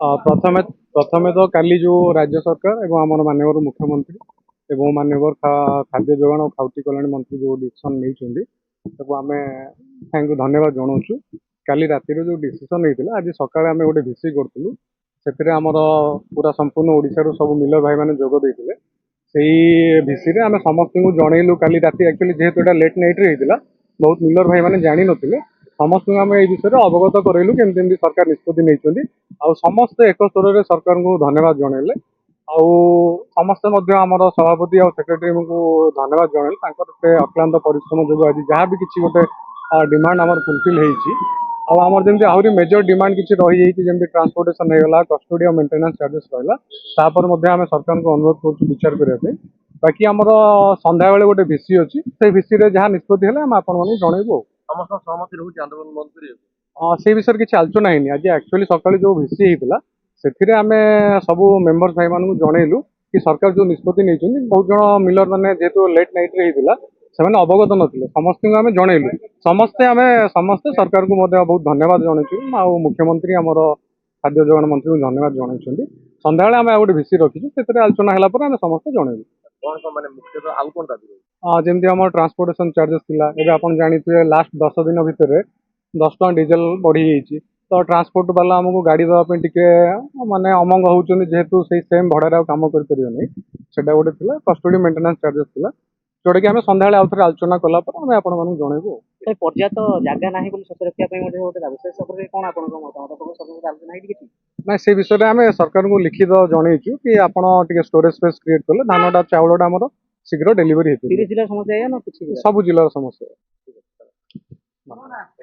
प्रथमे प्रथमे तो काली जो राज्य सरकार एवं आम माननीय मुख्यमंत्री एवं माननीय खाद्य जोगाण और खाउटी कल्याण मंत्री जो डिसीजन नहीं आम थैंक धन्यवाद जनाऊँ। काली राति जो डिसीजन नहीं आज सकाଳେ आम गोटे भिसी करूँ से आमर पूरा संपूर्ण ओडिशा सब मिलर भाई मैंने जोग देते से भिसी आम समस्त जनइलु काली राति एक्चुअली जेहेतु यहाँ लेट नाइट रे होता बहुत मिलर भाई मैंने जानी नथिले समस्त आम ये विषय में अवगत करइलु केमती सरकार निष्पत्ति नहीं समस्त एक स्तर में सरकार को धन्यवाद जनइले समस्ते आमर सभापति और सेक्रेटरी को धन्यवाद जनइले अक्लांत परिश्रम जो आज जहाँ भी किसी गोटे डिमांड आम फुलफिल होमर जमी आहरी मेजर डिमांड किसी रही जमी ट्रांसपोर्टेशन होगा कस्टोडी और मेंटेनेंस चार्जेस रहा आम सरकार को अनुरोध कर विचार करने बाकी आमर संध्या बेले गोटे भिसी अच्छी से भिसी जहाँ निष्पत्ति है आपण जनइबू समस्त सहमति रोचे आंदोलन बंद से विषय किसी आलोचना है आज एक्चुअली सकाଳେ जो भिसी होता से आम सब मेम्बर्स भाई मान जनइलु कि सरकार जो निष्पत्ति नहीं बहुत जन मिलर मैंने जेहेतु लेट नाइट रे होता से अवगत नथिले समस्त आम जनइलु समस्ते सरकार को बहुत धन्यवाद जनइचु मुख्यमंत्री आमर खाद्य जोगाण मंत्री को धन्यवाद जनइछन्ति संध्या आम गोटे भिसी रखीचु से आलोचना है आम समस्त जनइलु कौन कौन माने मुख्यतः आउ कौन दाबी जमी आम ट्रांसपोर्टेशन चार्जेस थिला एबे आपण जानिथिबे लास्ट 10 दिन भितर 10 टका डीजेल बढ़ी जाइए तो ट्रांसपोर्ट वाला आमको गाड़ी देवाई टी माने अमंग होती जेहेतु से सेम भड़ार कम कर गोटे कस्टोडी मेंटेनेंस चार्जेस थिला जोटा कि आम संध्या आउ थे आलोचना कलापर आम आपको जनइबू पर्याप्त जगह ना शौच रखा कौन मतामत ना से विषय में आम सरकार को लिखित जनइचु कि आपड़ स्टोरेज स्पेस क्रिएट कले धानटा चाउलटा आमर शीघ्र डेलीवरी जिला समस्या है ना सब जिलार समस्या।